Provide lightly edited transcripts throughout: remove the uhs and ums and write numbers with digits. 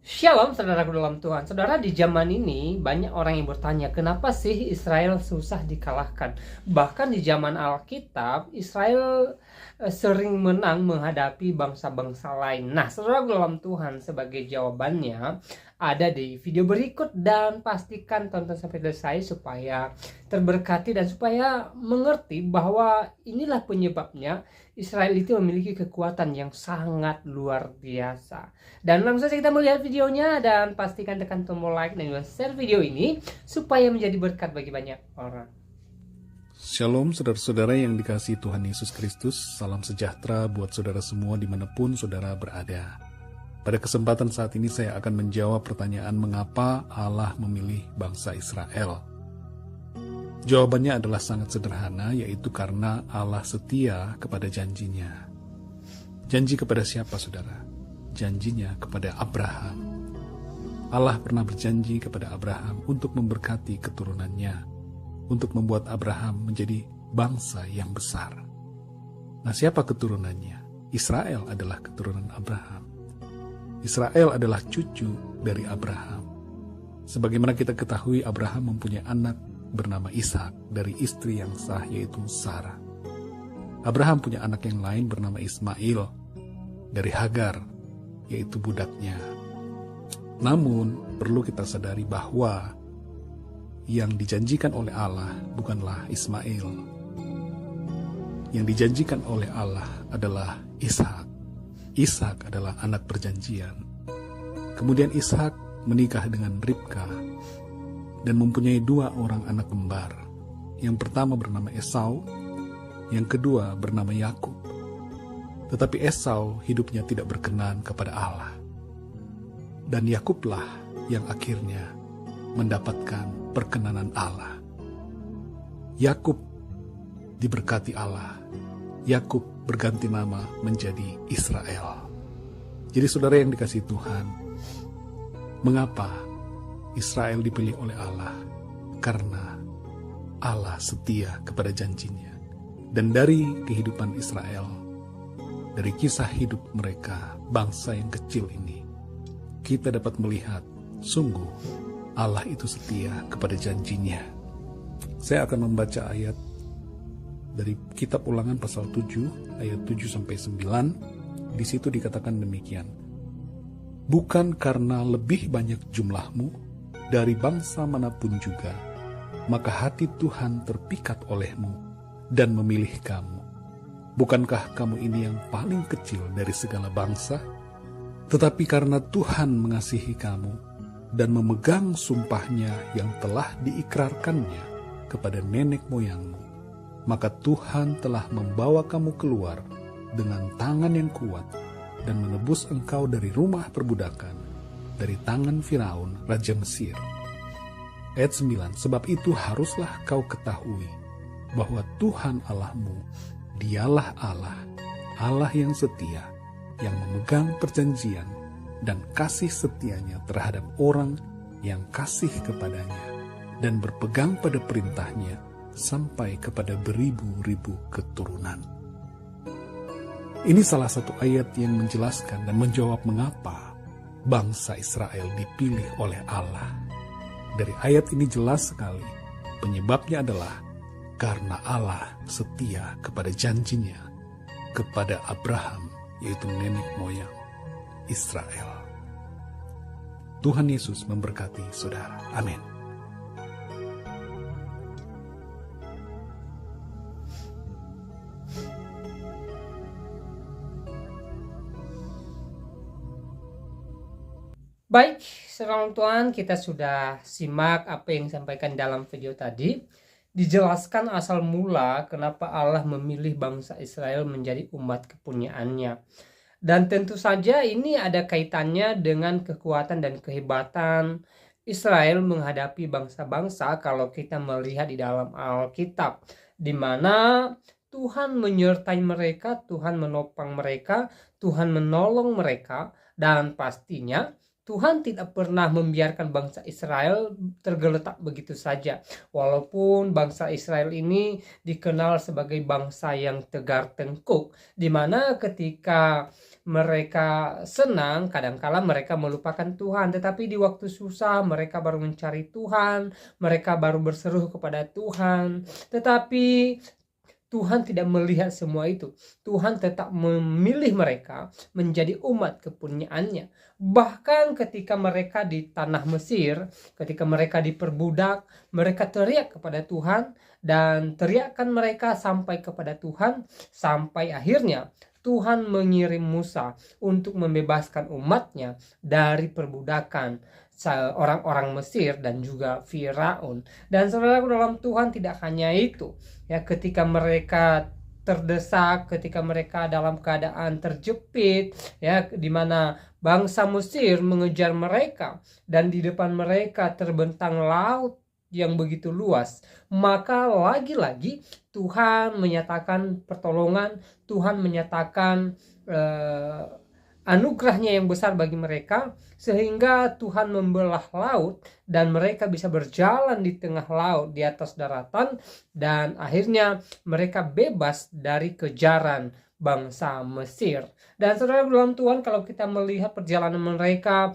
Shalom saudaraku dalam Tuhan. Saudara, di zaman ini banyak orang yang bertanya, kenapa sih Israel susah dikalahkan? Bahkan di zaman Alkitab, Israel sering menang menghadapi bangsa-bangsa lain. Nah, saudaraku dalam Tuhan, sebagai jawabannya ada di video berikut, dan pastikan tonton sampai selesai supaya terberkati dan supaya mengerti bahwa inilah penyebabnya Israel itu memiliki kekuatan yang sangat luar biasa. Dan langsung saja kita melihat videonya, dan pastikan tekan tombol like dan juga share video ini supaya menjadi berkat bagi banyak orang. Shalom saudara-saudara yang dikasihi Tuhan Yesus Kristus. Salam sejahtera buat saudara semua dimanapun saudara berada. Pada kesempatan saat ini saya akan menjawab pertanyaan mengapa Allah memilih bangsa Israel. Jawabannya adalah sangat sederhana, yaitu karena Allah setia kepada janjinya. Janji kepada siapa saudara? Janjinya kepada Abraham. Allah pernah berjanji kepada Abraham untuk memberkati keturunannya, untuk membuat Abraham menjadi bangsa yang besar. Nah, siapa keturunannya? Israel adalah keturunan Abraham. Israel adalah cucu dari Abraham. Sebagaimana kita ketahui, Abraham mempunyai anak bernama Ishak dari istri yang sah, yaitu Sarah. Abraham punya anak yang lain bernama Ismail dari Hagar, yaitu budaknya. Namun, perlu kita sadari bahwa yang dijanjikan oleh Allah bukanlah Ismail. Yang dijanjikan oleh Allah adalah Ishak. Ishak adalah anak perjanjian. Kemudian Ishak menikah dengan Ribka dan mempunyai dua orang anak kembar. Yang pertama bernama Esau, yang kedua bernama Yakub. Tetapi Esau hidupnya tidak berkenan kepada Allah. Dan Yakublah yang akhirnya mendapatkan perkenanan Allah. Yakub diberkati Allah. Yakub berganti nama menjadi Israel. Jadi saudara yang dikasihi Tuhan, mengapa Israel dipilih oleh Allah? Karena Allah setia kepada janjinya. Dan dari kehidupan Israel, dari kisah hidup mereka, bangsa yang kecil ini, kita dapat melihat sungguh Allah itu setia kepada janjinya. Saya akan membaca ayat dari kitab Ulangan pasal 7 ayat 7-9. Di situ dikatakan demikian. Bukan karena lebih banyak jumlahmu dari bangsa manapun juga, maka hati Tuhan terpikat olehmu dan memilih kamu. Bukankah kamu ini yang paling kecil dari segala bangsa? Tetapi karena Tuhan mengasihi kamu dan memegang sumpahnya yang telah diikrarkannya kepada nenek moyangmu, maka Tuhan telah membawa kamu keluar dengan tangan yang kuat dan menebus engkau dari rumah perbudakan, dari tangan Firaun, Raja Mesir. Ayat 9, sebab itu haruslah kau ketahui bahwa Tuhan Allahmu, dialah Allah, Allah yang setia, yang memegang perjanjian dan kasih setianya terhadap orang yang kasih kepadanya dan berpegang pada perintahnya sampai kepada beribu-ribu keturunan. Ini salah satu ayat yang menjelaskan dan menjawab mengapa bangsa Israel dipilih oleh Allah. Dari ayat ini jelas sekali, penyebabnya adalah karena Allah setia kepada janjinya kepada Abraham, yaitu nenek moyang Israel. Tuhan Yesus memberkati saudara. Amin. Baik, saudara Tuhan, kita sudah simak apa yang disampaikan dalam video tadi. Dijelaskan asal mula kenapa Allah memilih bangsa Israel menjadi umat kepunyaannya. Dan tentu saja ini ada kaitannya dengan kekuatan dan kehebatan Israel menghadapi bangsa-bangsa kalau kita melihat di dalam Alkitab, di mana Tuhan menyertai mereka, Tuhan menopang mereka, Tuhan menolong mereka, dan pastinya Tuhan tidak pernah membiarkan bangsa Israel tergeletak begitu saja. Walaupun bangsa Israel ini dikenal sebagai bangsa yang tegar tengkuk, di mana ketika mereka senang, kadangkala mereka melupakan Tuhan. Tetapi di waktu susah mereka baru mencari Tuhan, mereka baru berseru kepada Tuhan. Tetapi Tuhan tidak melihat semua itu. Tuhan tetap memilih mereka menjadi umat kepunyaannya. Bahkan ketika mereka di tanah Mesir, ketika mereka diperbudak, mereka teriak kepada Tuhan, dan teriakan mereka sampai kepada Tuhan, sampai akhirnya Tuhan mengirim Musa untuk membebaskan umatnya dari perbudakan orang-orang Mesir dan juga Firaun. Dan saudaraku dalam Tuhan, tidak hanya itu, ya, ketika mereka terdesak, ketika mereka dalam keadaan terjepit, ya, di mana bangsa Mesir mengejar mereka dan di depan mereka terbentang laut yang begitu luas, maka lagi-lagi Tuhan menyatakan pertolongan, Tuhan menyatakan anugerahnya yang besar bagi mereka, sehingga Tuhan membelah laut dan mereka bisa berjalan di tengah laut, di atas daratan, dan akhirnya mereka bebas dari kejaran bangsa Mesir. Dan saudara dalam Tuhan, kalau kita melihat perjalanan mereka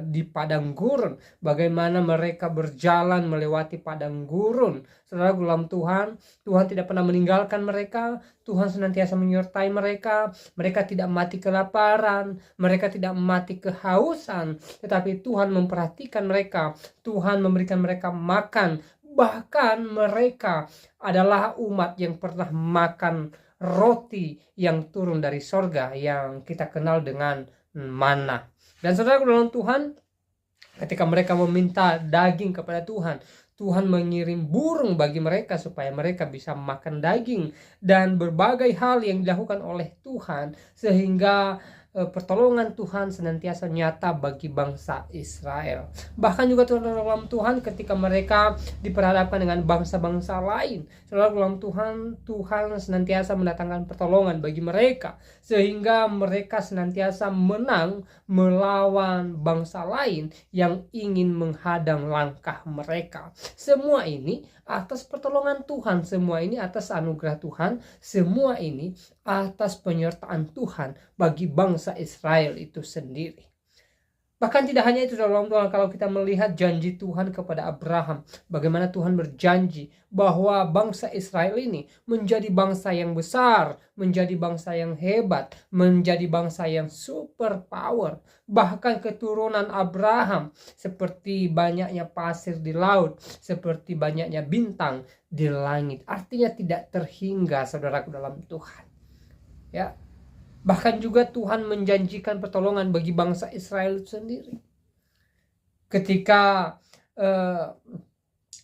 di padang gurun, bagaimana mereka berjalan melewati padang gurun, saudara dalam Tuhan, Tuhan tidak pernah meninggalkan mereka. Tuhan senantiasa menyertai mereka. Mereka tidak mati kelaparan, mereka tidak mati kehausan, tetapi Tuhan memperhatikan mereka. Tuhan memberikan mereka makan. Bahkan mereka adalah umat yang pernah makan roti yang turun dari sorga, yang kita kenal dengan mana. Dan saudara dalam Tuhan, ketika mereka meminta daging kepada Tuhan, Tuhan mengirim burung bagi mereka supaya mereka bisa makan daging, dan berbagai hal yang dilakukan oleh Tuhan, sehingga pertolongan Tuhan senantiasa nyata bagi bangsa Israel. Bahkan juga dalam Tuhan, ketika mereka diperhadapkan dengan bangsa-bangsa lain, dalam Tuhan, Tuhan senantiasa mendatangkan pertolongan bagi mereka, sehingga mereka senantiasa menang melawan bangsa lain yang ingin menghadang langkah mereka. Semua ini atas pertolongan Tuhan, semua ini atas anugerah Tuhan, semua ini atas penyertaan Tuhan bagi bangsa Israel itu sendiri. Bahkan tidak hanya itu dalam Tuhan, kalau kita melihat janji Tuhan kepada Abraham, bagaimana Tuhan berjanji bahwa bangsa Israel ini menjadi bangsa yang besar, menjadi bangsa yang hebat, menjadi bangsa yang super power. Bahkan keturunan Abraham seperti banyaknya pasir di laut, seperti banyaknya bintang di langit. Artinya tidak terhingga, saudaraku dalam Tuhan. Ya, bahkan juga Tuhan menjanjikan pertolongan bagi bangsa Israel itu sendiri. Ketika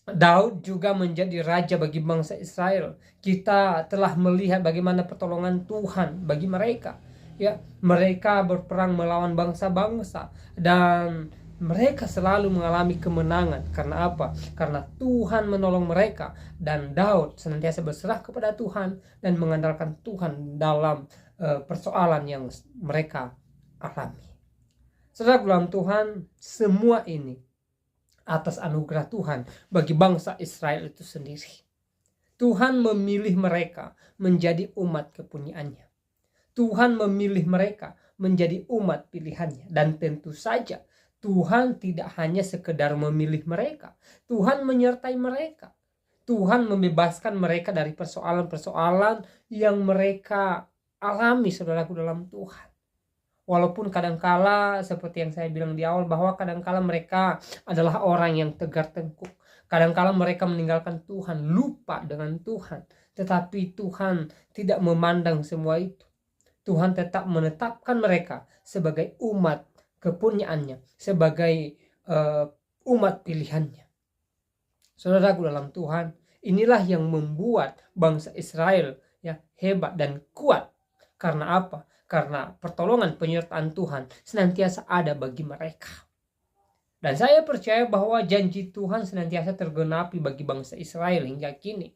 Daud juga menjadi raja bagi bangsa Israel, kita telah melihat bagaimana pertolongan Tuhan bagi mereka. Ya, mereka berperang melawan bangsa-bangsa dan mereka selalu mengalami kemenangan. Karena apa? Karena Tuhan menolong mereka, dan Daud senantiasa berserah kepada Tuhan dan mengandalkan Tuhan dalam persoalan yang mereka alami. Saudara dalam Tuhan, semua ini atas anugerah Tuhan bagi bangsa Israel itu sendiri. Tuhan memilih mereka menjadi umat kepunyaannya. Tuhan memilih mereka menjadi umat pilihannya. Dan tentu saja Tuhan tidak hanya sekedar memilih mereka, Tuhan menyertai mereka. Tuhan membebaskan mereka dari persoalan-persoalan yang mereka alami, saudaraku dalam Tuhan. Walaupun kadangkala seperti yang saya bilang di awal, bahwa kadangkala mereka adalah orang yang tegar tengkuk. Kadangkala mereka meninggalkan Tuhan, lupa dengan Tuhan. Tetapi Tuhan tidak memandang semua itu. Tuhan tetap menetapkan mereka sebagai umat kepunyaannya, sebagai umat pilihannya. Saudaraku dalam Tuhan, inilah yang membuat bangsa Israel ya hebat dan kuat. Karena apa? Karena pertolongan penyertaan Tuhan senantiasa ada bagi mereka. Dan saya percaya bahwa janji Tuhan senantiasa tergenapi bagi bangsa Israel hingga kini.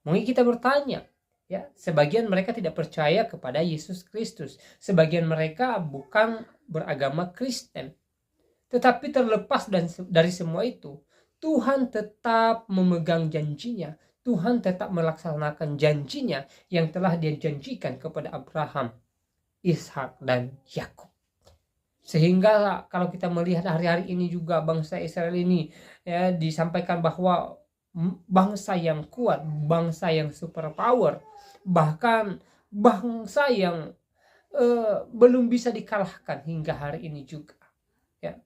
Mungkin kita bertanya, ya, sebagian mereka tidak percaya kepada Yesus Kristus. Sebagian mereka bukan beragama Kristen. Tetapi terlepas dari semua itu, Tuhan tetap memegang janjinya. Tuhan tetap melaksanakan janjinya yang telah dia janjikan kepada Abraham. Ishak, dan Yakub. Sehingga kalau kita melihat hari-hari ini juga bangsa Israel ini ya disampaikan bahwa bangsa yang kuat, bangsa yang superpower, bahkan bangsa yang belum bisa dikalahkan hingga hari ini juga. Ya,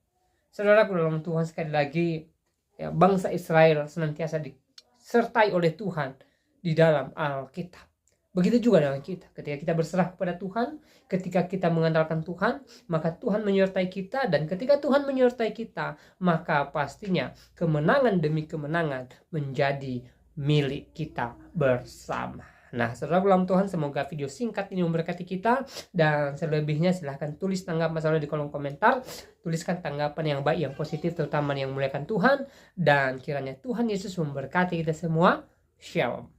saudaraku dalam Tuhan, sekali lagi ya, bangsa Israel senantiasa disertai oleh Tuhan di dalam Alkitab. Begitu juga dengan kita. Ketika kita berserah kepada Tuhan, ketika kita mengandalkan Tuhan, maka Tuhan menyertai kita. Dan ketika Tuhan menyertai kita, maka pastinya kemenangan demi kemenangan menjadi milik kita bersama. Nah, saudara dalam Tuhan, semoga video singkat ini memberkati kita. Dan selebihnya silahkan tulis tanggapan saudara di kolom komentar. Tuliskan tanggapan yang baik, yang positif, terutama yang memuliakan Tuhan. Dan kiranya Tuhan Yesus memberkati kita semua. Shalom.